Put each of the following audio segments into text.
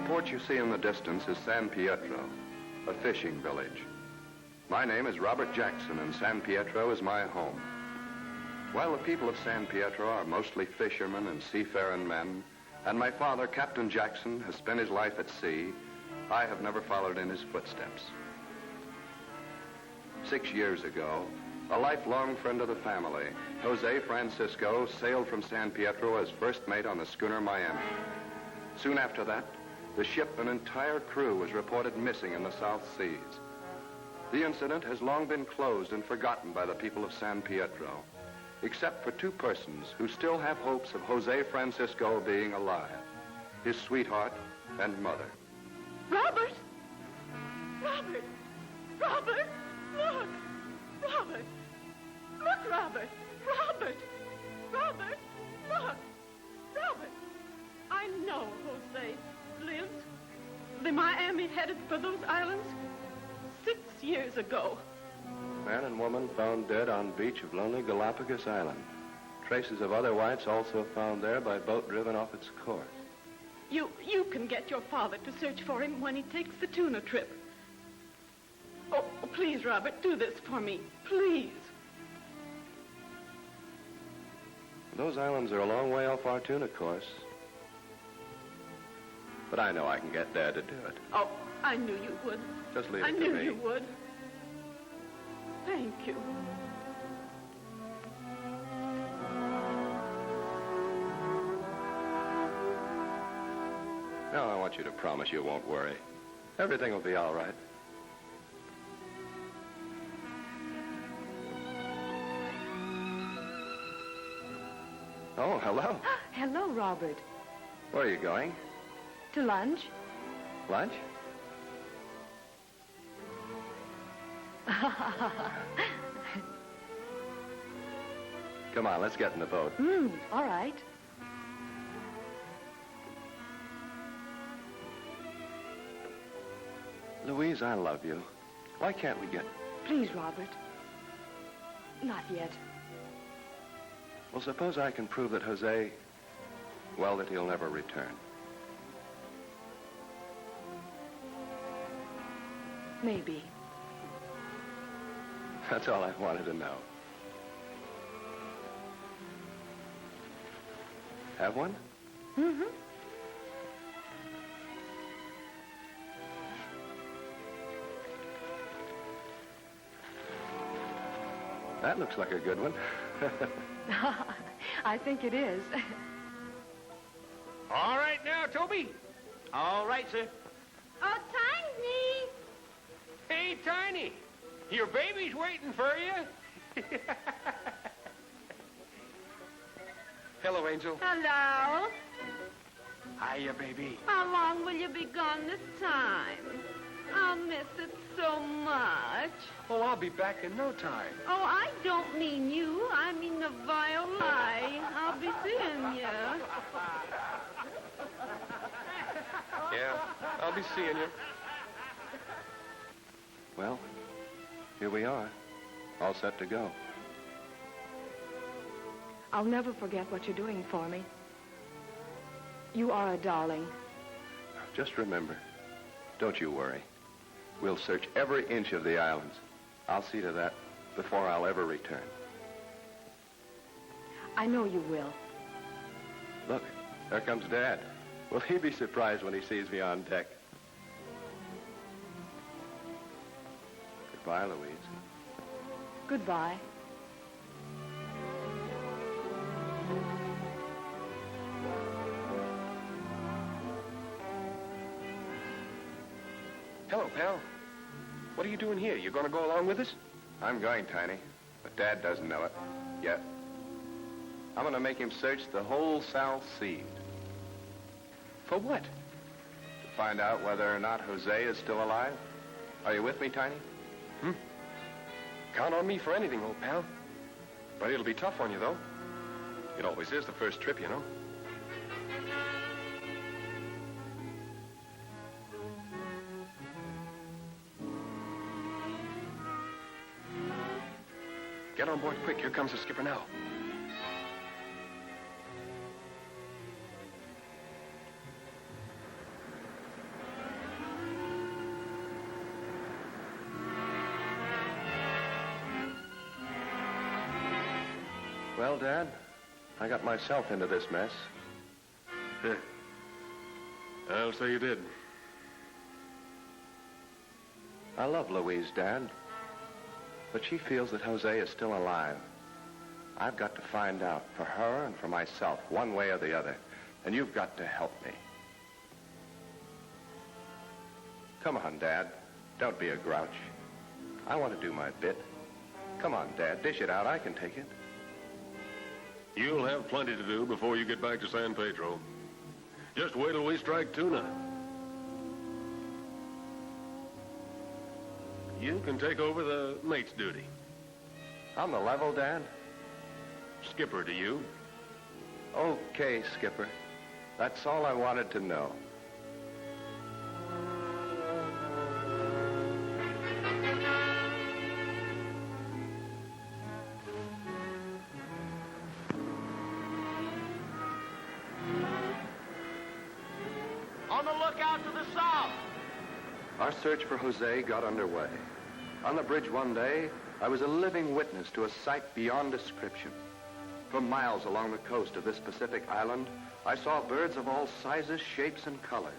port you see in the distance is San Pietro, a fishing village. My name is Robert Jackson, and San Pietro is my home. While the people of San Pietro are mostly fishermen and seafaring men, and my father, Captain Jackson, has spent his life at sea, I have never followed in his footsteps. 6 years ago, a lifelong friend of the family, Jose Francisco, sailed from San Pietro as first mate on the schooner Miami. Soon after that, the ship and entire crew was reported missing in the South Seas. The incident has long been closed and forgotten by the people of San Pietro, except for two persons who still have hopes of Jose Francisco being alive, his sweetheart and mother. Robert! Robert! Robert! Look! Robert! Look, Robert! Robert! Robert! Look! Robert! I know Jose lived. The Miami headed for those islands 6 years ago. Man and woman found dead on beach of lonely Galapagos Island. Traces of other whites also found there by boat driven off its course. You can get your father to search for him when he takes the tuna trip. Oh, please, Robert, do this for me. Please. Those islands are a long way off our tuna course. But I know I can get Dad to do it. Oh, I knew you would. Just leave it to me. I knew you would. Thank you. Now I want you to promise you won't worry. Everything will be all right. Oh, hello. Hello, Robert. Where are you going? To lunch? Lunch? Come on, let's get in the boat. All right. Louise, I love you. Why can't we get... Please, Robert. Not yet. Well, suppose I can prove that Jose... well, that he'll never return. Maybe. That's all I wanted to know. Have one? Mm-hmm. That looks like a good one. I think it is. All right now, Toby. All right, sir. Oh, Tiny! Hey, Tiny. Your baby's waiting for you. Hello, Angel. Hello. Hiya, baby. How long will you be gone this time? I'll miss it so much. Oh, I'll be back in no time. Oh, I don't mean you. I mean the vile lie. I'll be seeing you. Yeah, I'll be seeing you. Well, here we are. All set to go. I'll never forget what you're doing for me. You are a darling. Just remember, don't you worry. We'll search every inch of the islands. I'll see to that before I'll ever return. I know you will. Look, there comes Dad. Will he be surprised when he sees me on deck? Goodbye, Louise. Goodbye. Hello, pal. What are you doing here? You gonna go along with us? I'm going, Tiny, but Dad doesn't know it yet. I'm going to make him search the whole South Seas. For what? To find out whether or not Jose is still alive. Are you with me, Tiny? Count on me for anything, old pal. But it'll be tough on you, though. It always is the first trip, you know. Get on board quick. Here comes the skipper now. Well, Dad, I got myself into this mess. I'll say you did. I love Louise, Dad. But she feels that Jose is still alive. I've got to find out for her and for myself, one way or the other. And you've got to help me. Come on, Dad. Don't be a grouch. I want to do my bit. Come on, Dad. Dish it out. I can take it. You'll have plenty to do before you get back to San Pedro. Just wait till we strike tuna. You can take over the mate's duty. On the level, Dad? Skipper to you. Okay, Skipper. That's all I wanted to know. On the lookout to the south. Our search for Jose got underway. On the bridge one day, I was a living witness to a sight beyond description. For miles along the coast of this Pacific island, I saw birds of all sizes, shapes, and colors.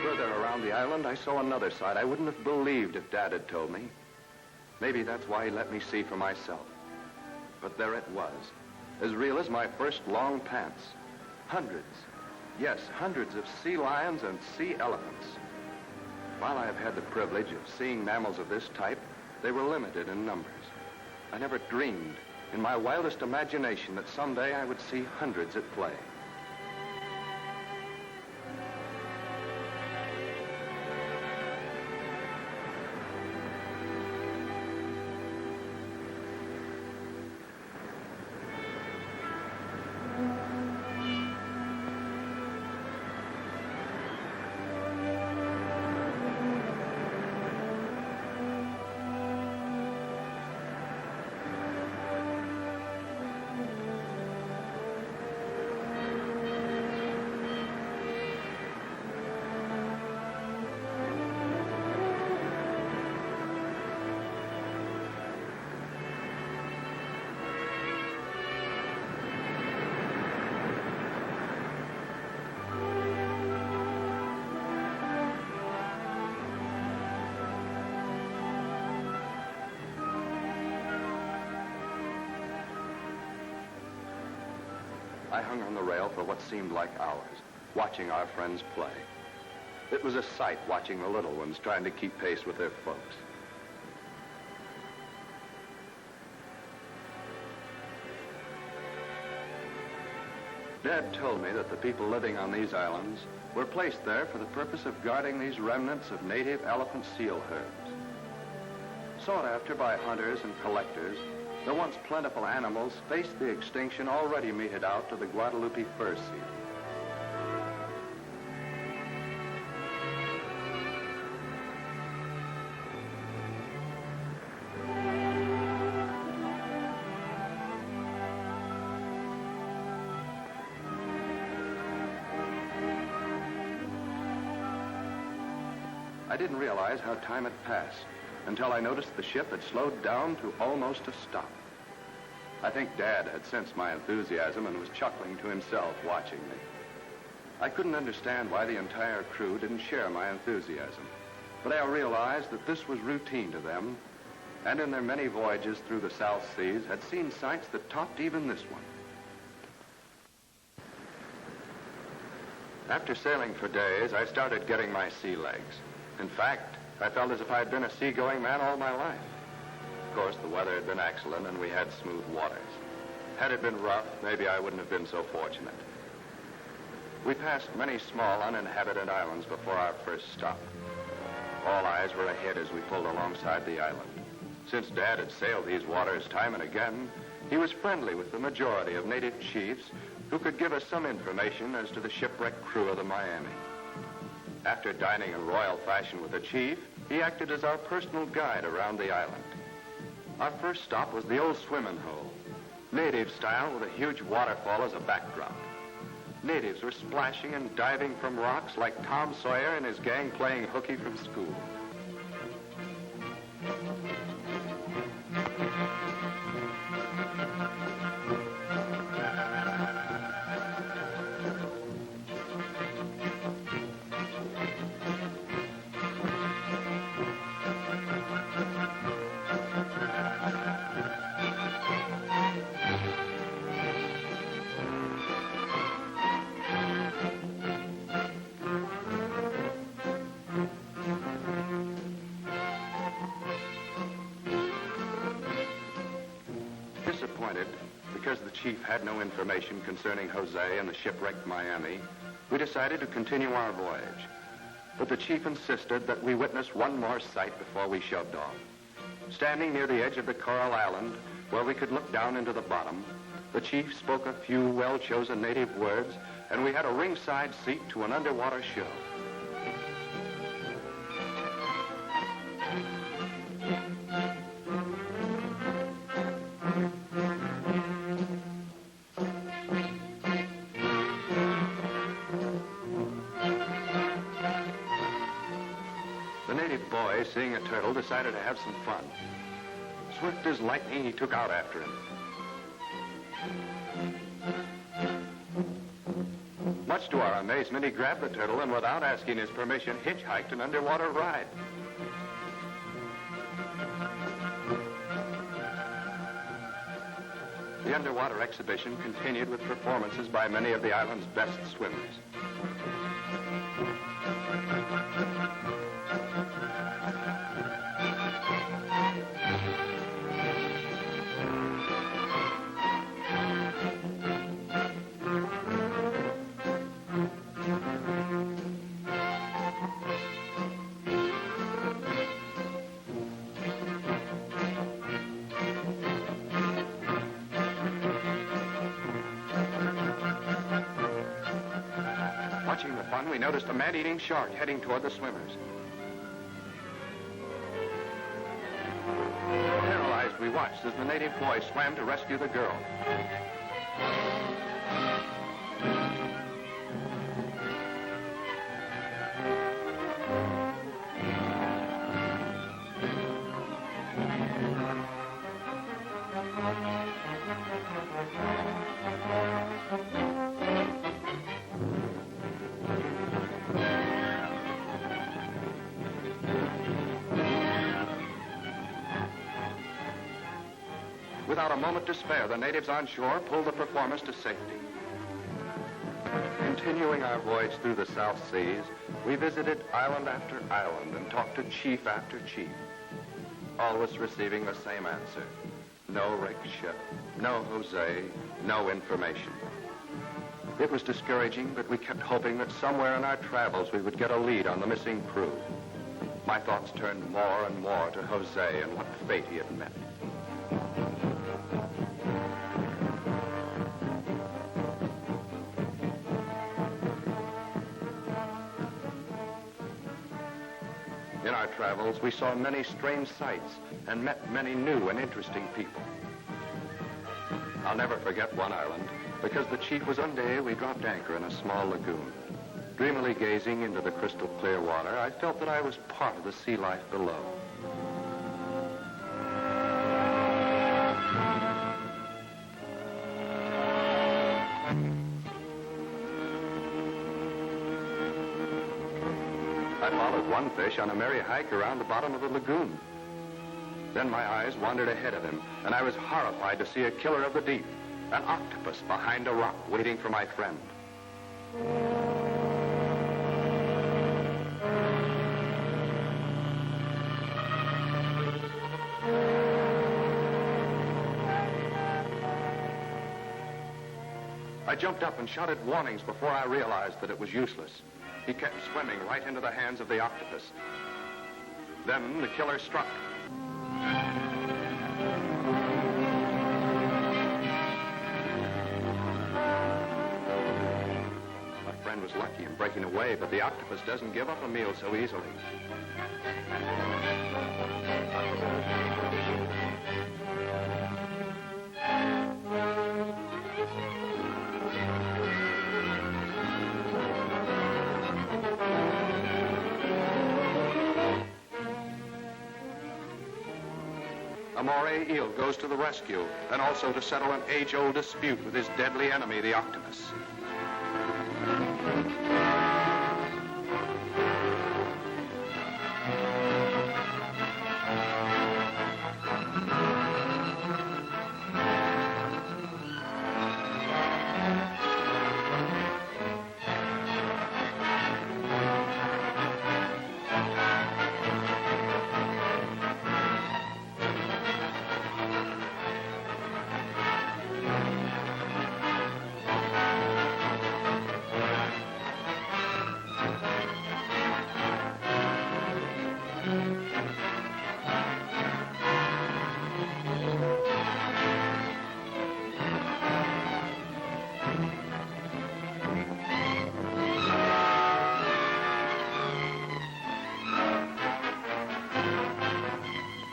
Further around the island, I saw another sight I wouldn't have believed if Dad had told me. Maybe that's why he let me see for myself. But there it was, as real as my first long pants. Hundreds, yes, hundreds of sea lions and sea elephants. While I have had the privilege of seeing mammals of this type, they were limited in numbers. I never dreamed in my wildest imagination that someday I would see hundreds at play. I hung on the rail for what seemed like hours, watching our friends play. It was a sight watching the little ones trying to keep pace with their folks. Dad told me that the people living on these islands were placed there for the purpose of guarding these remnants of native elephant seal herds. Sought after by hunters and collectors, the once plentiful animals faced the extinction already meted out to the Guadalupe fur seal. I didn't realize how time had passed until I noticed the ship had slowed down to almost a stop. I think Dad had sensed my enthusiasm and was chuckling to himself watching me. I couldn't understand why the entire crew didn't share my enthusiasm, but I realized that this was routine to them, and in their many voyages through the South Seas had seen sights that topped even this one. After sailing for days, I started getting my sea legs. In fact, I felt as if I'd been a seagoing man all my life. Of course, the weather had been excellent and we had smooth waters. Had it been rough, maybe I wouldn't have been so fortunate. We passed many small uninhabited islands before our first stop. All eyes were ahead as we pulled alongside the island. Since Dad had sailed these waters time and again, he was friendly with the majority of native chiefs who could give us some information as to the shipwrecked crew of the Miami. After dining in royal fashion with the chief, he acted as our personal guide around the island. Our first stop was the old swimming hole. native style with a huge waterfall as a backdrop. Natives were splashing and diving from rocks like Tom Sawyer and his gang playing hooky from school. Disappointed because the chief had no information concerning Jose and the shipwrecked Miami, we decided to continue our voyage. But the chief insisted that we witness one more sight before we shoved off. Standing near the edge of the coral island, where we could look down into the bottom, the chief spoke a few well-chosen native words, and we had a ringside seat to an underwater show. The native boy, seeing a turtle, decided to have some fun. Swift as lightning, he took out after him. Much to our amazement, he grabbed the turtle and, without asking his permission, hitchhiked an underwater ride. The underwater exhibition continued with performances by many of the island's best swimmers. Watching the fun, we noticed a man-eating shark heading toward the swimmers. Paralyzed, we watched as the native boy swam to rescue the girl. Without a moment to spare, the natives on shore pulled the performers to safety. Continuing our voyage through the South Seas, we visited island after island and talked to chief after chief, always receiving the same answer. No wrecked ship, no Jose, no information. It was discouraging, but we kept hoping that somewhere in our travels we would get a lead on the missing crew. My thoughts turned more and more to Jose and what fate he had met. In our travels, we saw many strange sights and met many new and interesting people. I'll never forget one island, because the chief was one day we dropped anchor in a small lagoon. Dreamily gazing into the crystal clear water, I felt that I was part of the sea life below. I followed one fish on a merry hike around the bottom of the lagoon. Then my eyes wandered ahead of him, and I was horrified to see a killer of the deep, an octopus behind a rock waiting for my friend. I jumped up and shouted warnings before I realized that it was useless. He kept swimming right into the hands of the octopus. Then the killer struck. My friend was lucky in breaking away, but the octopus doesn't give up a meal so easily. Amore Eel goes to the rescue and also to settle an age-old dispute with his deadly enemy, the octopus.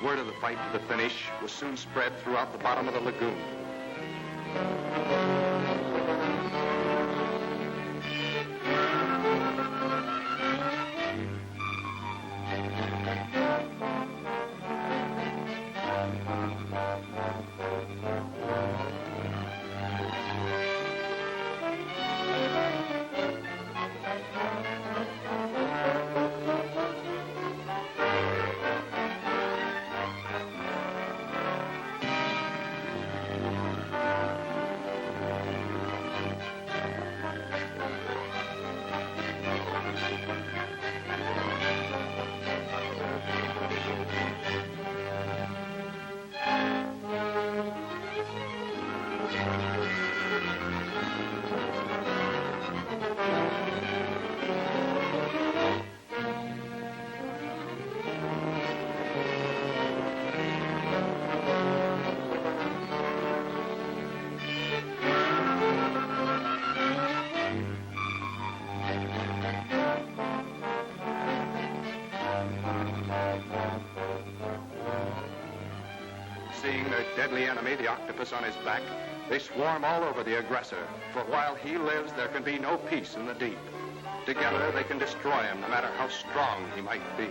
Word of the fight to the finish was soon spread throughout the bottom of the lagoon. Seeing their deadly enemy, the octopus, on his back, they swarm all over the aggressor, for while he lives, there can be no peace in the deep. Together, they can destroy him, no matter how strong he might be.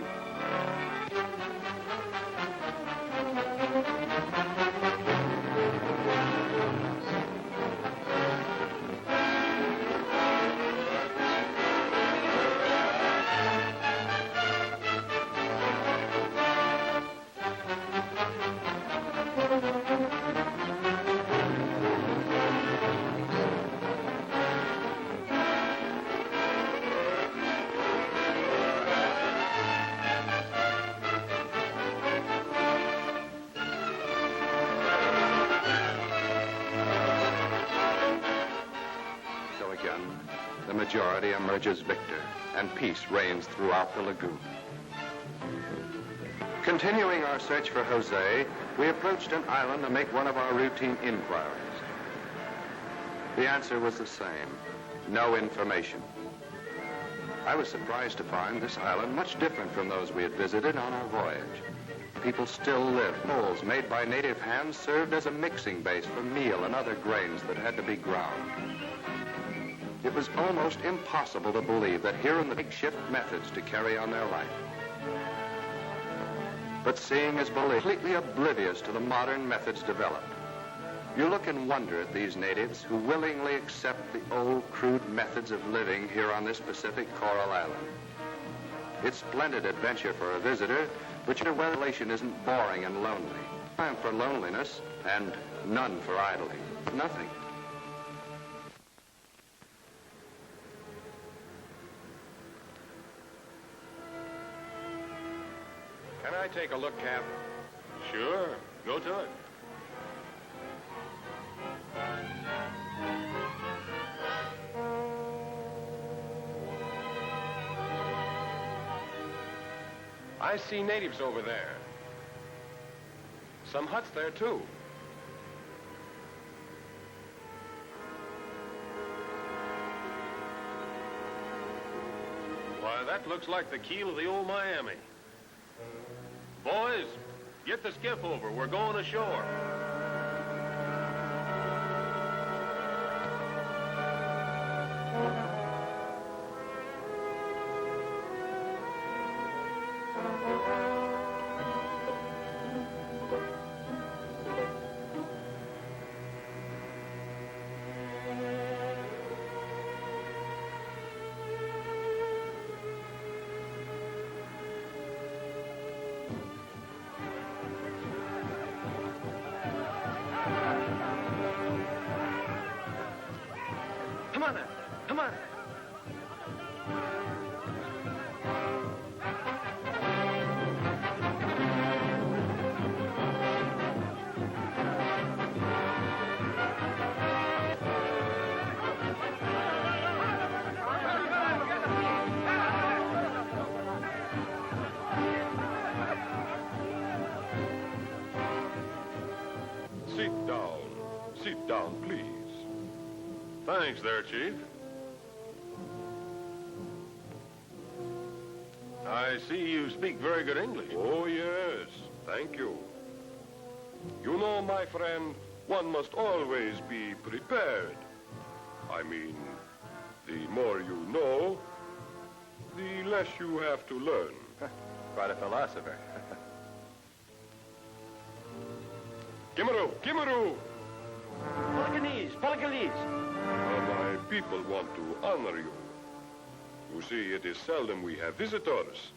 The majority emerges victor, and peace reigns throughout the lagoon. Continuing our search for Jose, we approached an island to make one of our routine inquiries. The answer was the same: no information. I was surprised to find this island much different from those we had visited on our voyage. People still lived. Bowls made by native hands served as a mixing base for meal and other grains that had to be ground. It was almost impossible to believe that here in the makeshift methods to carry on their life. But seeing is believing, completely oblivious to the modern methods developed. You look in wonder at these natives who willingly accept the old, crude methods of living here on this Pacific coral island. It's splendid adventure for a visitor, but your relation isn't boring and lonely. Time for loneliness and none for idling. Nothing. Can I take a look, Cap? Sure. Go to it. I see natives over there. Some huts there, too. Why, that looks like the keel of the old Miami. Boys, get the skiff over. We're going ashore. sit down, please. Thanks there, Chief. I see you speak very good English. Oh, yes. Thank you. You know, my friend, one must always be prepared. I mean, the more you know, the less you have to learn. Quite a philosopher. Kimaru! Kimaru! Pelicanese! Pelicanese! My people want to honor you. You see, it is seldom we have visitors.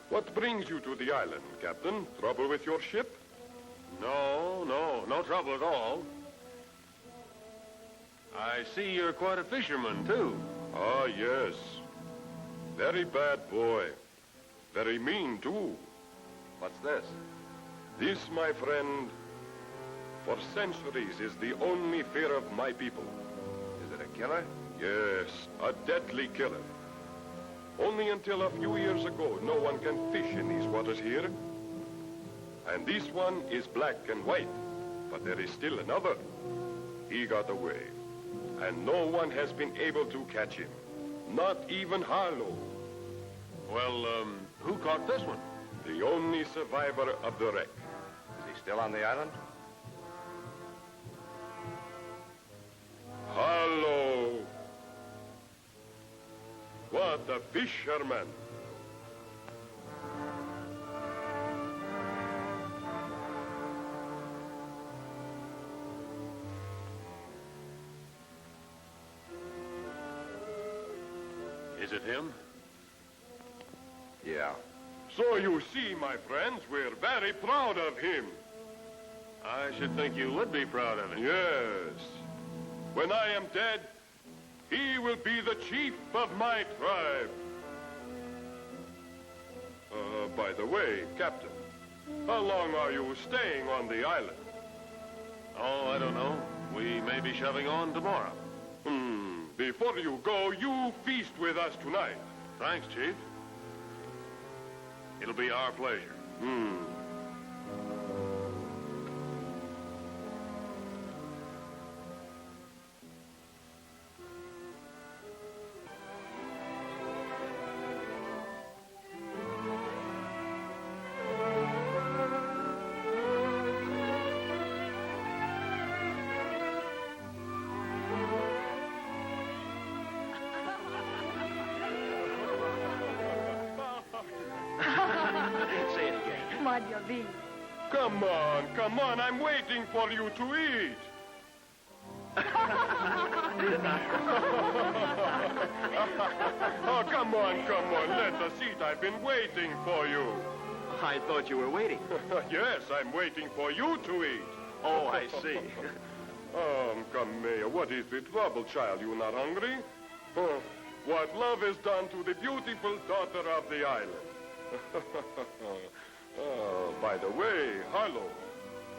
What brings you to the island, Captain? Trouble with your ship? No trouble at all. I see you're quite a fisherman, too. Ah, yes. Very bad boy. Very mean, too. What's this? This, my friend, for centuries is the only fear of my people. Is it a killer? Yes, a deadly killer. Only until a few years ago, no one can fish in these waters here. And this one is black and white, but there is still another. He got away, and no one has been able to catch him. Not even Harlow, Well, who caught this one? the only survivor of the wreck. Is he still on the island? Harlow! What a fisherman! Is it him? Yeah. So you see, my friends, we're very proud of him. I should think you would be proud of him. Yes. When I am dead, he will be the chief of my tribe. By the way, Captain, how long are you staying on the island? Oh, I don't know. We may be shoving on tomorrow. Before you go, you feast with us tonight. Thanks, Chief. It'll be our pleasure. Say it again. Madhya V. Come on, I'm waiting for you to eat. Oh, come on, let us eat. I've been waiting for you. I thought you were waiting. Yes, I'm waiting for you to eat. Oh, I see. Come, Mayor, what is the trouble, child? You not hungry? Oh, what love has done to the beautiful daughter of the island. Oh, by the way, Harlow,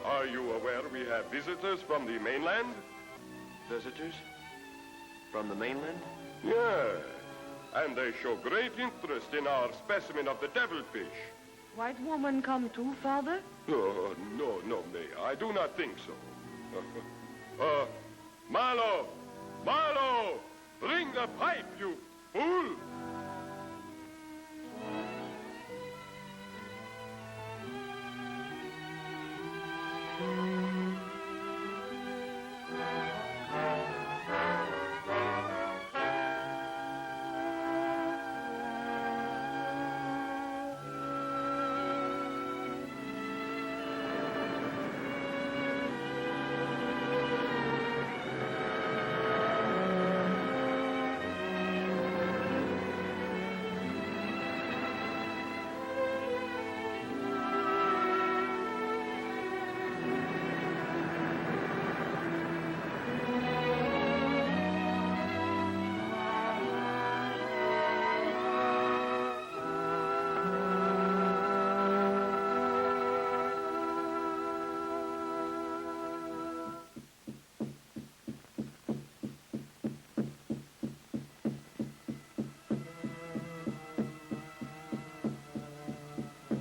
are you aware we have visitors from the mainland? Visitors? From the mainland? Yeah, and they show great interest in our specimen of the devilfish. White woman come too, Father? Oh, no, Mayor, I do not think so. Marlow, bring the pipe, you fool!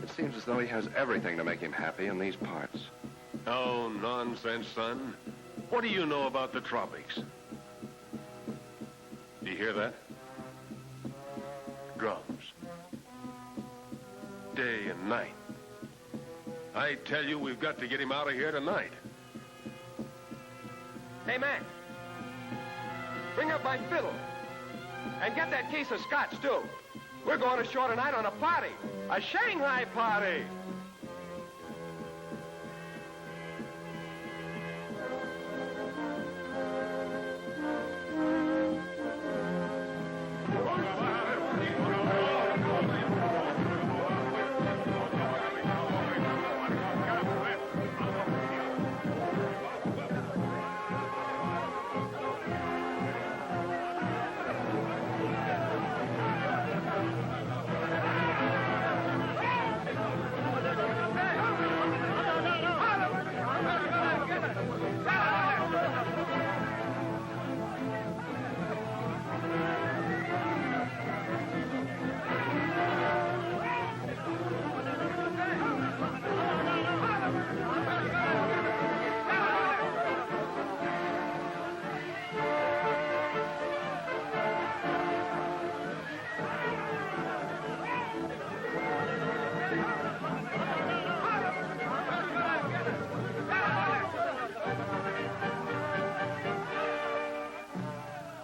It seems as though he has everything to make him happy in these parts. Oh, nonsense, son. What do you know about the tropics? Do you hear that? Drums. Day and night. I tell you, we've got to get him out of here tonight. Hey, Mac. Bring up my fiddle. And get that case of scotch, too. We're going ashore tonight on a party. A Shanghai party.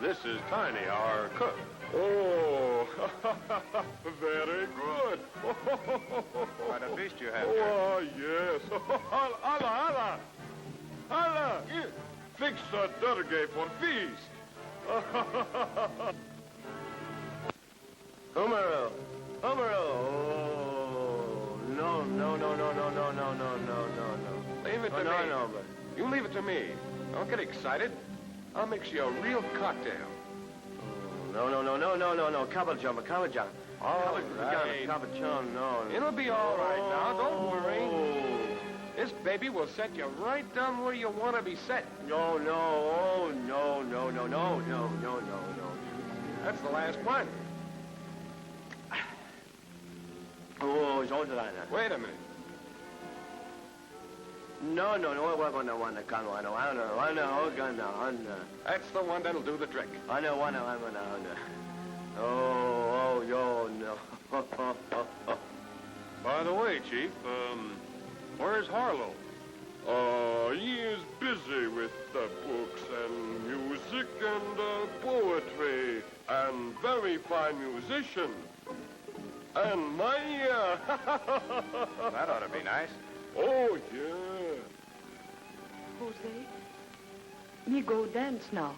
This is Tiny, our cook. Oh, very good. What a feast you have. Oh, yes. Allah, Allah. Allah, fix a turkey for feast. Humero. Humero. Oh, no, no, no, no, no, no, no, no, no, no. Leave it to me. No, but... You leave it to me. Don't get excited. I'll mix you a real cocktail. No, no, no, no, no, no, no. Kabajama, kabajama. All right. Kabajama, no. It'll be all right now. Don't worry. This baby will set you right down where you want to be set. No, no, oh, no, no, no, no, no, no, no, no. That's the last one. Oh, it's all right now. Wait a minute. No, no, no, we're going to want to come on. I know. That's the one that'll do the trick. I know, I'm going to. Oh, yo, no. By the way, Chief, where's Harlow? He is busy with books and music and poetry and very fine musician. And my... That ought to be nice. Oh, yeah. Jose, me go dance now.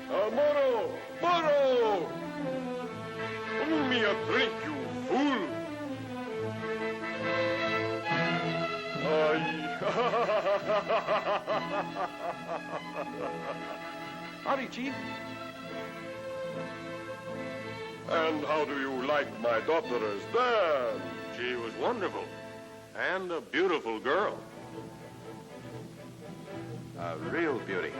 Moro! Moro! Pull me a drink, you fool! Ay. Howdy, Chief. And how do you like my daughter as Dan? She was wonderful. And a beautiful girl. A real beauty.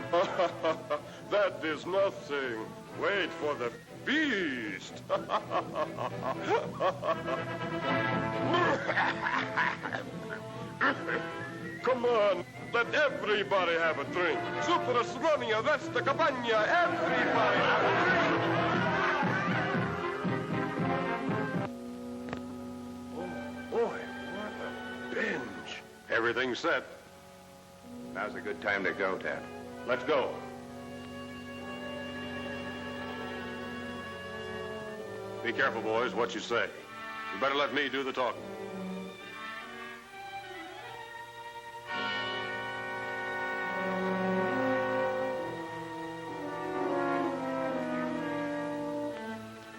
That is nothing. Wait for the feast. Come on, let everybody have a drink. Super Sronia, Vesta Cabana, everybody have a drink. Oh, boy, what a binge. Everything's set. Now's a good time to go, Dad. Let's go. Be careful, boys, what you say. You better let me do the talking.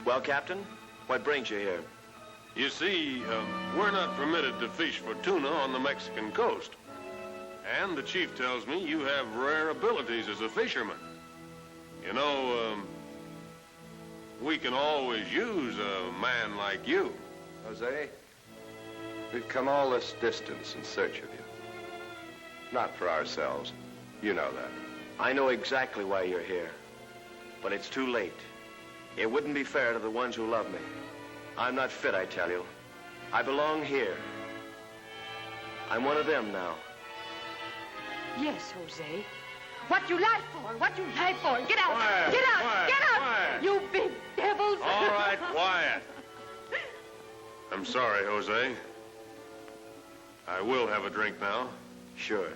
Well, Captain, what brings you here? You see, we're not permitted to fish for tuna on the Mexican coast. And the chief tells me you have rare abilities as a fisherman. You know, we can always use a man like you. Jose, we've come all this distance in search of you. Not for ourselves. You know that. I know exactly why you're here, but it's too late. It wouldn't be fair to the ones who love me. I'm not fit, I tell you. I belong here. I'm one of them now. Yes, Jose. What you lie for? What you lie for? Get out! Quiet, Get out! quiet, Get out! quiet. You big devils! All right, quiet. I'm sorry, Jose. I will have a drink now. Sure.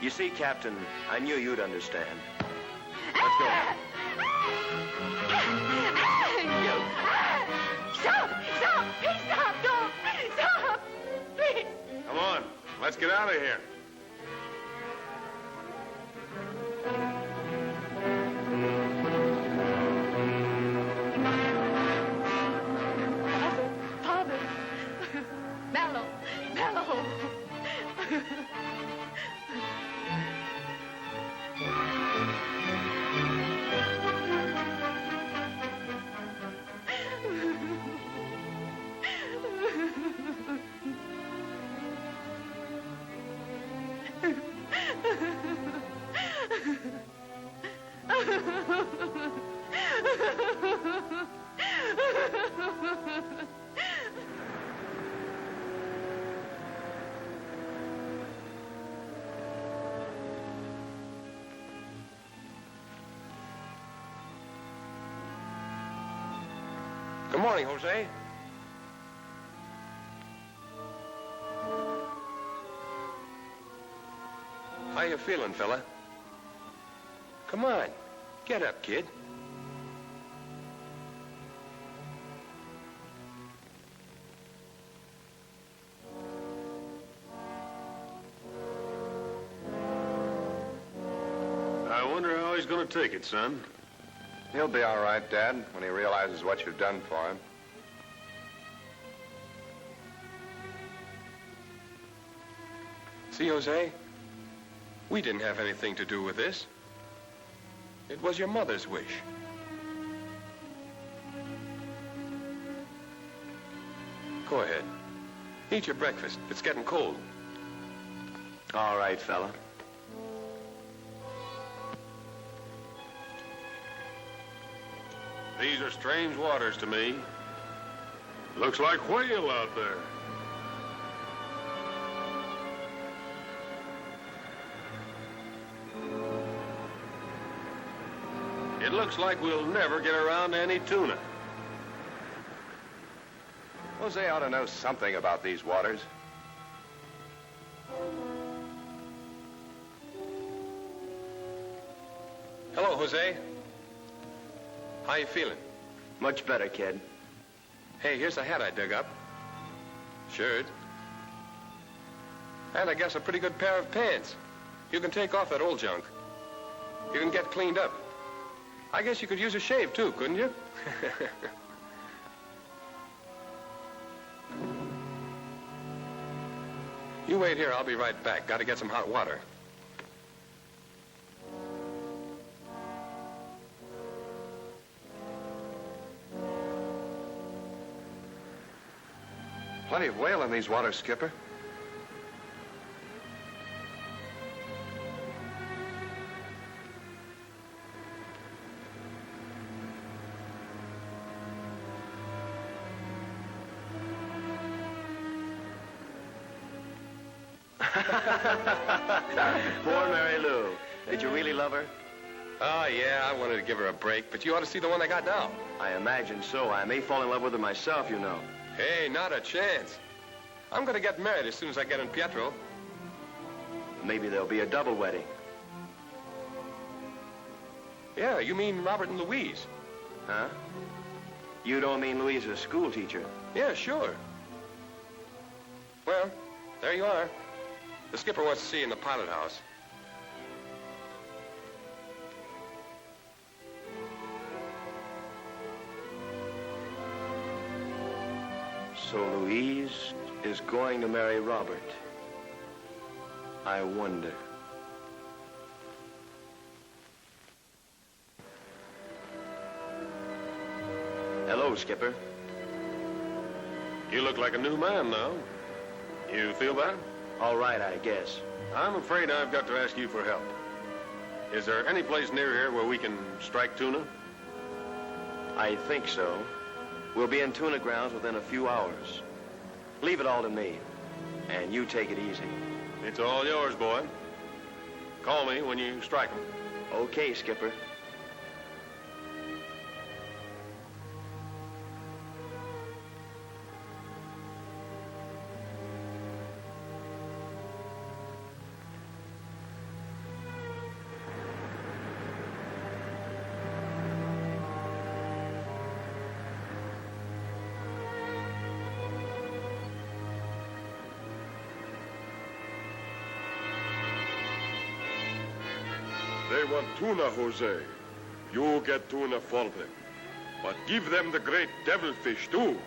You see, Captain, I knew you'd understand. Let's go. Stop! Stop! Stop! Don't! Stop! Please! Come on, let's get out of here. Father! Mellow! Mellow! Good morning, Jose. How you feeling, fella? Come on. Get up, kid. I wonder how he's going to take it, son. He'll be all right, Dad, when he realizes what you've done for him. See, Jose? We didn't have anything to do with this. It was your mother's wish. Go ahead. Eat your breakfast. It's getting cold. All right, fella. These are strange waters to me. Looks like whale out there. It looks like we'll never get around to any tuna. Jose ought to know something about these waters. Hello, Jose. How you feeling? Much better, kid. Hey, here's a hat I dug up. Shirt. And I guess a pretty good pair of pants. You can take off that old junk. You can get cleaned up. I guess you could use a shave, too, couldn't you? You wait here. I'll be right back. Got to get some hot water. Plenty of whale in these waters, Skipper. Poor Mary Lou. Did you really love her? Oh, yeah, I wanted to give her a break, but you ought to see the one I got now. I imagine so. I may fall in love with her myself, you know. Hey, not a chance. I'm going to get married as soon as I get in Pietro. Maybe there'll be a double wedding. Yeah, you mean Robert and Louise? Huh? You don't mean Louise is a school teacher? Yeah, sure. Well, there you are. The skipper wants to see you in the pilot house. So Louise is going to marry Robert. I wonder. Hello, Skipper. You look like a new man now. You feel better? All right, I guess. I'm afraid I've got to ask you for help. Is there any place near here where we can strike tuna? I think so. We'll be in tuna grounds within a few hours. Leave it all to me, and you take it easy. It's all yours, boy. Call me when you strike 'em. Okay, Skipper. They want tuna, Jose. You get tuna for them. But give them the great devilfish, too.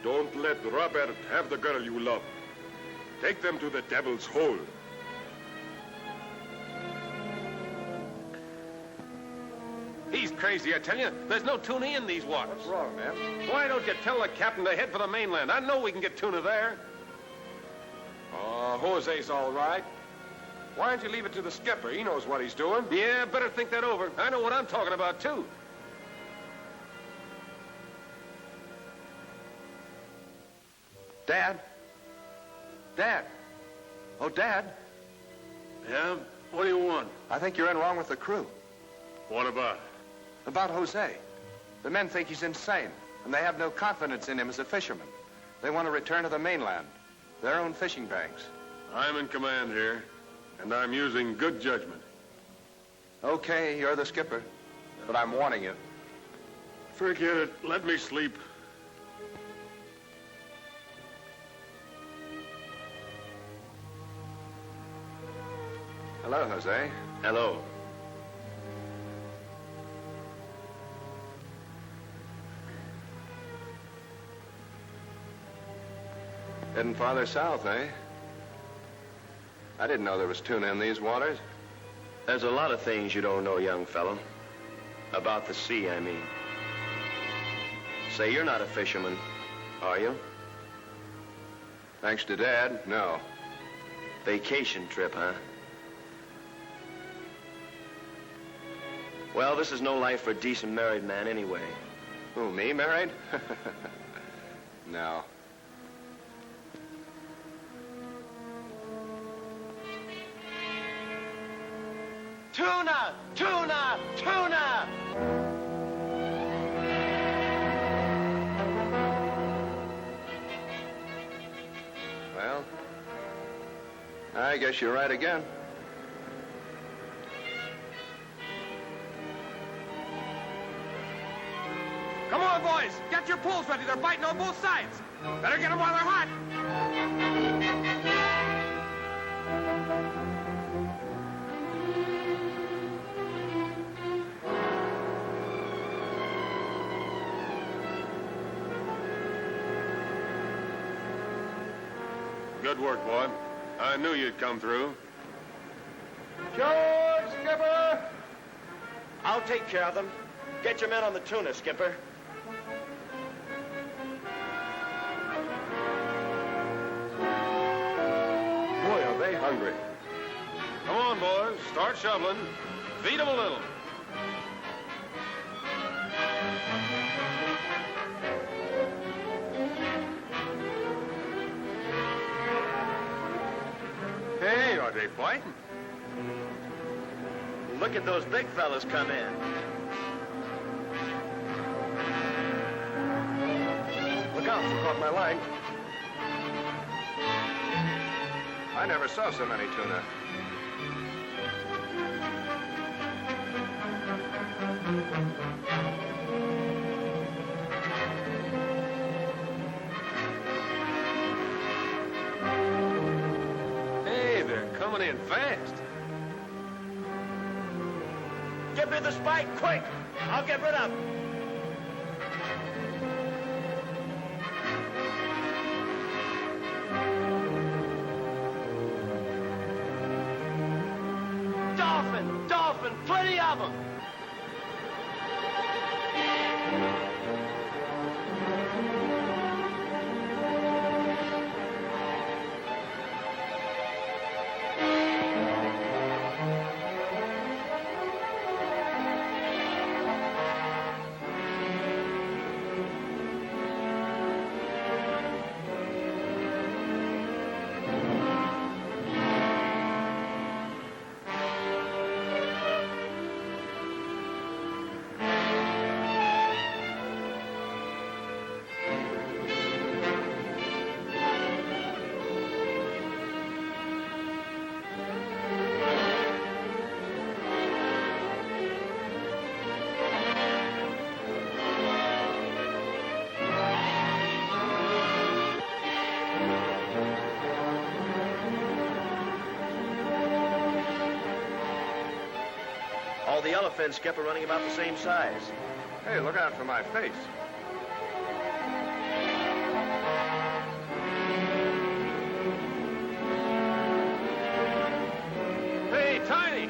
Don't let Robert have the girl you love. Take them to the devil's hole. He's crazy, I tell you. There's no tuna in these waters. What's wrong, man? Why don't you tell the captain to head for the mainland? I know we can get tuna there. Oh, Jose's all right. Why don't you leave it to the skipper? He knows what he's doing. Yeah, better think that over. I know what I'm talking about, too. Dad? Dad? Oh, Dad, Yeah? What do you want? I think you're in wrong with the crew. What about it? About Jose. The men think he's insane, and they have no confidence in him as a fisherman. They want to return to the mainland, their own fishing banks. I'm in command here, and I'm using good judgment. Okay, you're the skipper, but I'm warning you. Forget it. Let me sleep. Hello, Jose. Hello. Heading farther south, eh? I didn't know there was tuna in these waters. There's a lot of things you don't know, young fellow. About the sea, I mean. Say, you're not a fisherman, are you? Thanks to Dad, no. Vacation trip, huh? Well, this is no life for a decent married man anyway. Who, me married? No. Tuna! Tuna! Tuna! Well, I guess you're right again. Come on, boys. Get your pulls ready. They're biting on both sides. Better get them while they're hot. Good work, boy. I knew you'd come through. George, skipper! I'll take care of them. Get your men on the tuna, Skipper. Boy, are they hungry. Come on, boys. Start shoveling. Feed them a little. Hey, are they fighting? Look at those big fellas come in. Look out, you caught my line. I never saw so many tuna. Hey, they're coming in fast. Get me the spike, quick! I'll get rid of 'em. Dolphin! Dolphin! Plenty of them! All the elephants, Skipper, running about the same size. Hey, look out for my face. Hey, Tiny!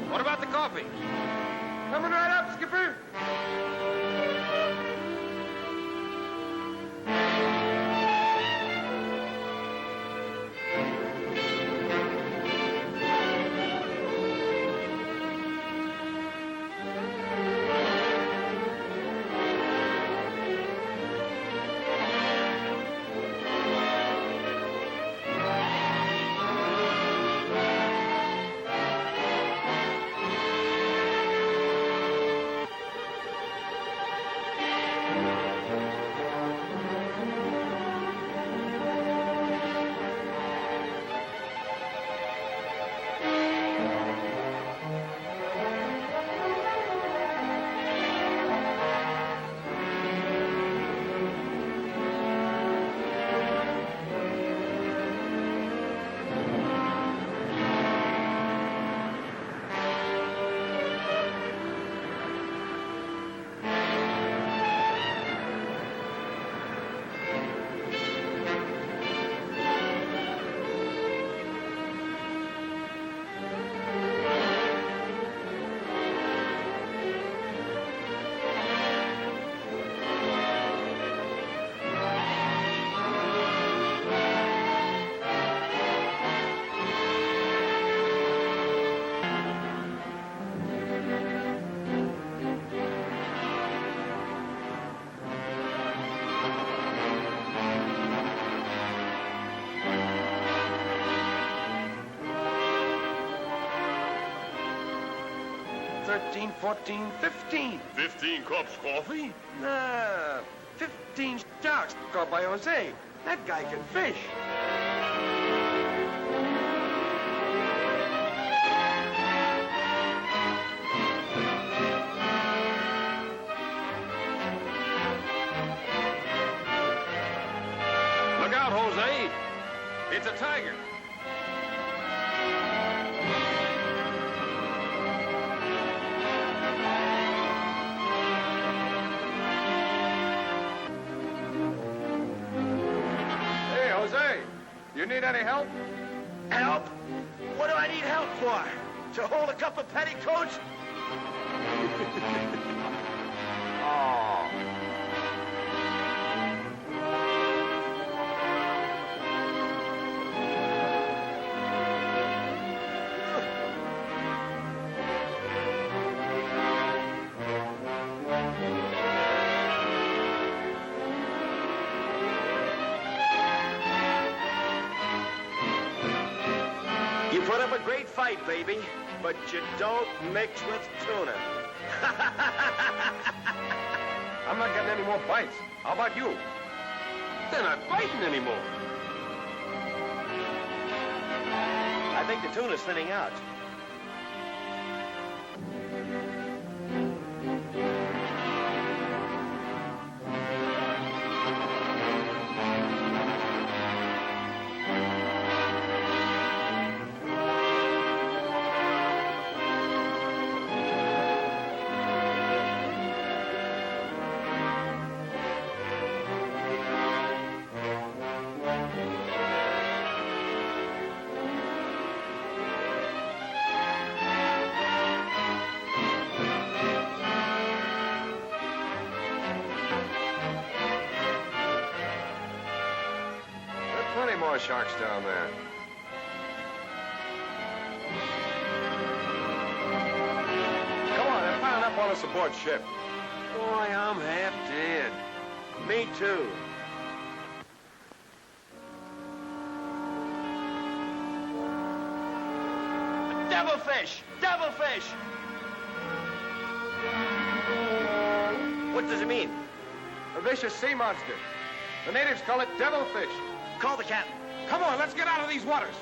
What about the coffee? Coming right up, skipper! $13, $14, $15. 15 cups coffee? Nah, 15 sharks caught by Jose. That guy can fish. Look out, Jose. It's a tiger. Hey, Jose, You need any help? Help? What do I need help for? To hold a couple of petticoats? Oh. You put up a great fight, baby, but you don't mix with tuna. I'm not getting any more bites. How about you? They're not biting anymore. I think the tuna's thinning out. Plenty more sharks down there. Come on, they're piling up on us aboard ship. Boy, I'm half dead. Me too. Devilfish! Devilfish! What does it mean? A vicious sea monster. The natives call it devilfish. Call the captain. Come on, let's get out of these waters.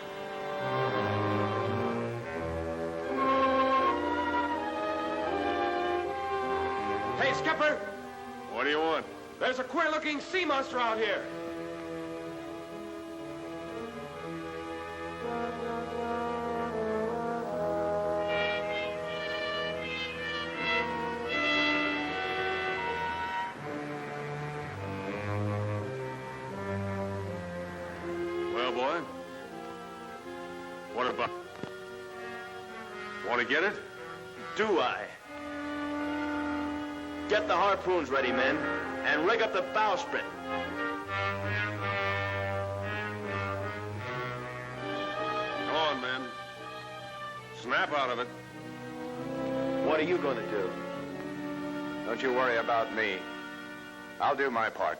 Hey, Skipper, What do you want? there's a queer-looking sea monster out here. Well, boy, what about? Want to get it? Do I? Get the harpoons ready, men, and rig up the bowsprit. Come on, men. Snap out of it. What are you going to do? Don't you worry about me. I'll do my part.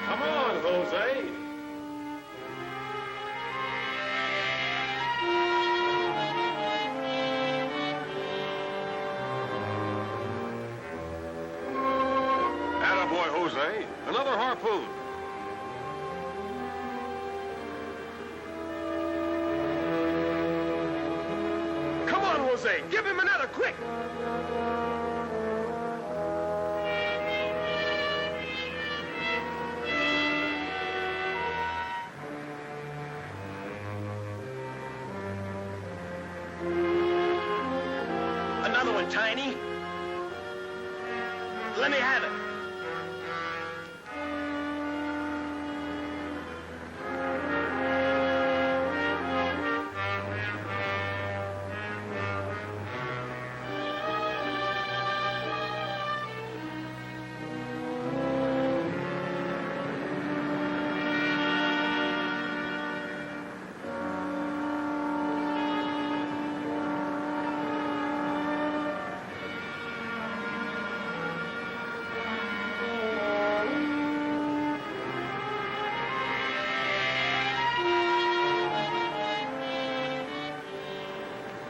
Come on, Jose. Attaboy, Jose. Another harpoon. Come on, Jose. Give him another, quick. Another one, Tiny. Let me have it.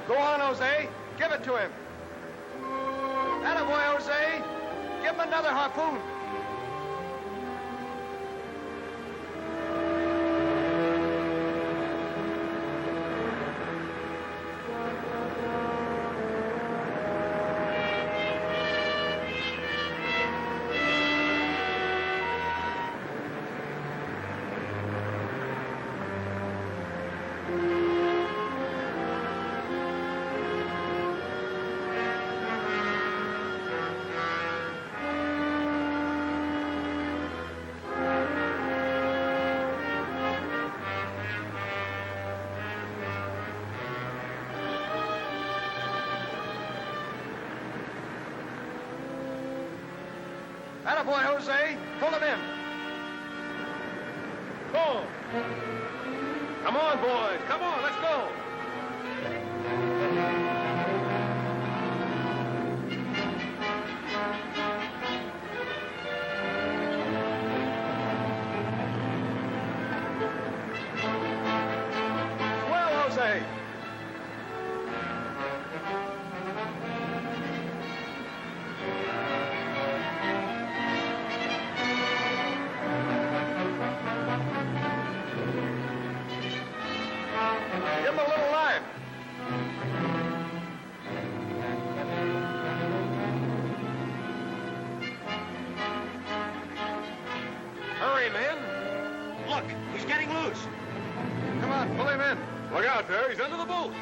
Go on, Jose. Give it to him. Attaboy, Jose. Give him another harpoon. Attaboy, Jose. Pull him in. Go. Come on, boys. Come on, let's go. Well, Jose. Give him a little life. Hurry, men. Look, he's getting loose. Come on, pull him in. Look out there, he's under the boat.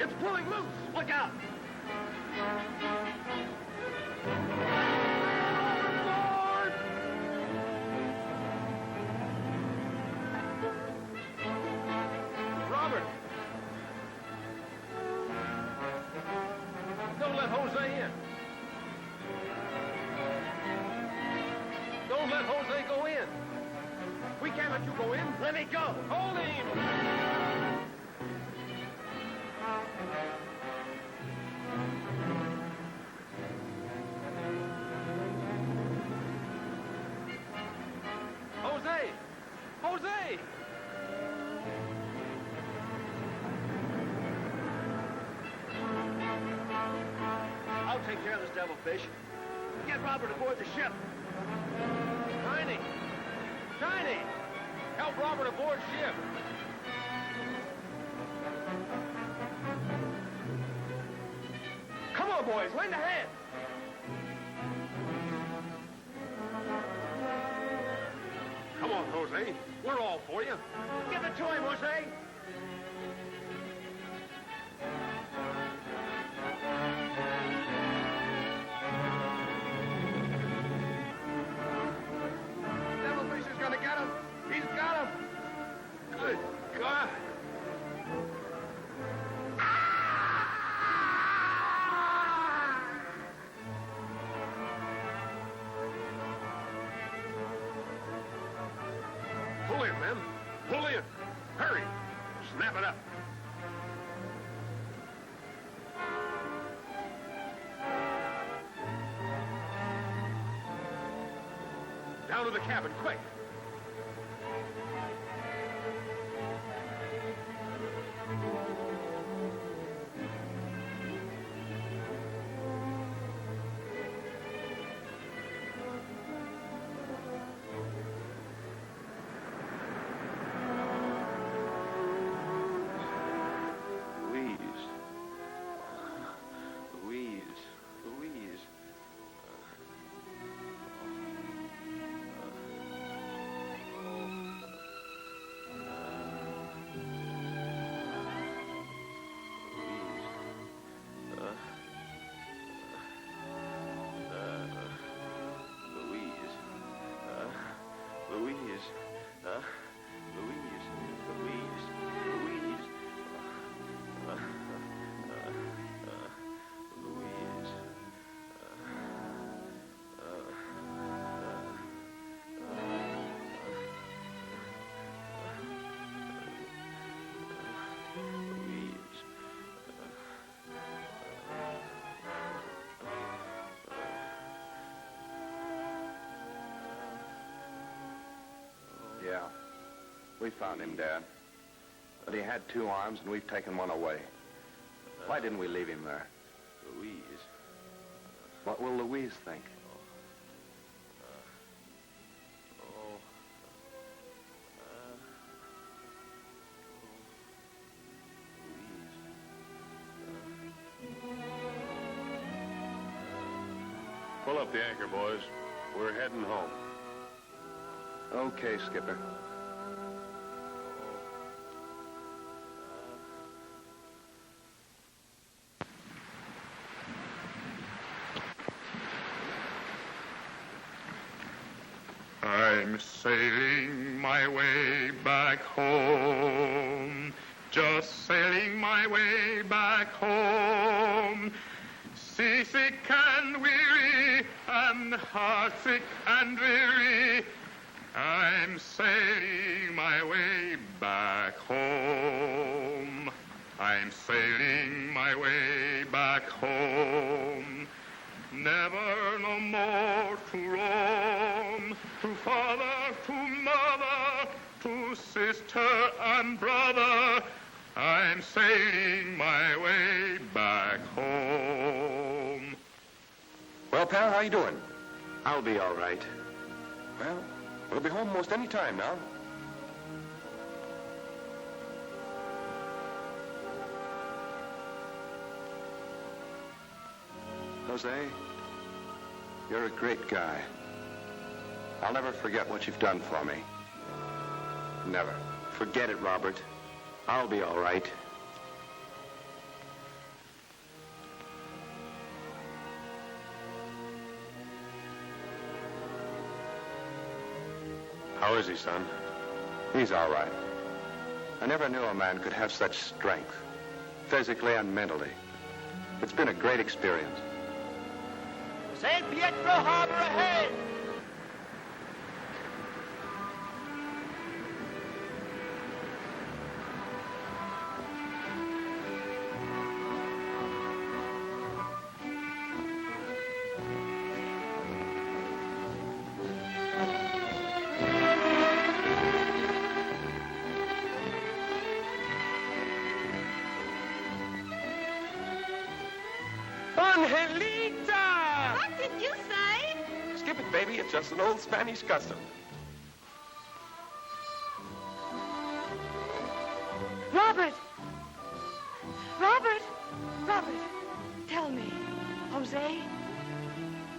It's pulling loose. Look out. Lord! Robert! Don't let Jose in. Don't let Jose go in. We can't let you go in. Let me go. Hold him. Jose! Jose! I'll take care of this devilfish. Get Robert aboard the ship. Tiny! Tiny! Help Robert aboard ship. Come on, boys. Lend a hand. Come on, Jose. We're all for you. Give it to him, Jose. Devilfish is gonna get him. He's got him. Good God. Pull in, men. Pull in. Hurry. Snap it up. Down to the cabin, quick. Louise. Yeah. We found him, Dad. But he had two arms, and we've taken one away. Why didn't we leave him there? Louise. What will Louise think? Pull up the anchor, boys. We're heading home. Okay, Skipper. I'm sailing my way back home, just sailing my way back home. Seasick and weary and heartsick and weary, I'm sailing my way back home. I'm sailing my way back home. Never no more to roam, to father, to mother, to sister and brother. I'm sailing my way back home. Well, pal, how you doing? I'll be all right. Well, we'll be home most any time now. Jose, you're a great guy. I'll never forget what you've done for me. Never. Forget it, Robert. I'll be all right. How is he, son? He's all right. I never knew a man could have such strength, physically and mentally. It's been a great experience. San Pietro Harbor ahead! Angelita! What did you say? Skip it, baby. It's just an old Spanish custom. Robert! Robert! Robert, tell me, Jose?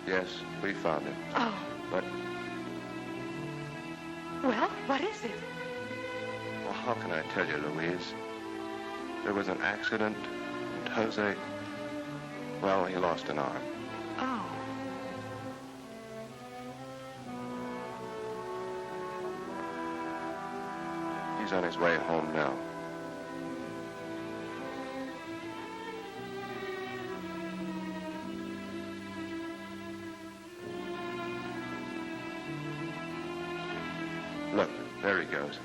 Yes, we found him. Oh, But, well, what is it? well, how can I tell you, Louise? There was an accident, and Jose, well, he lost an arm. Oh. He's on his way home now. Look, there he goes.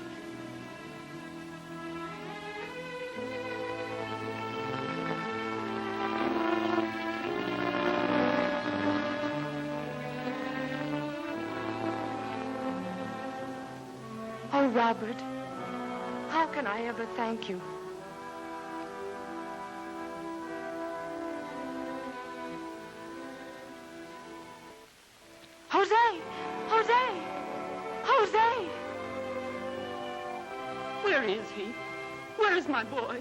Oh, Robert, how can I ever thank you? Jose! Jose! Jose! Where is he? Where is my boy?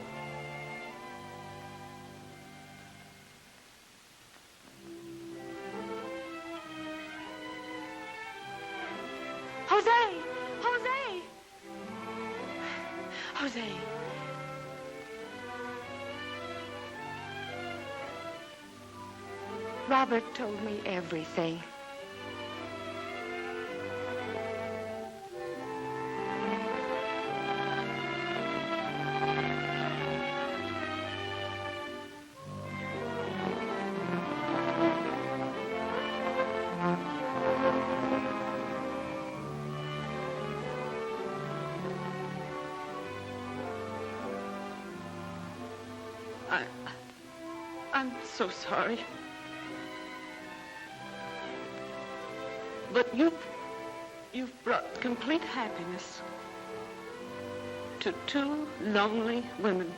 Jose! Jose! Jose. Robert told me everything. I'm so sorry. But you've brought complete happiness to two lonely women.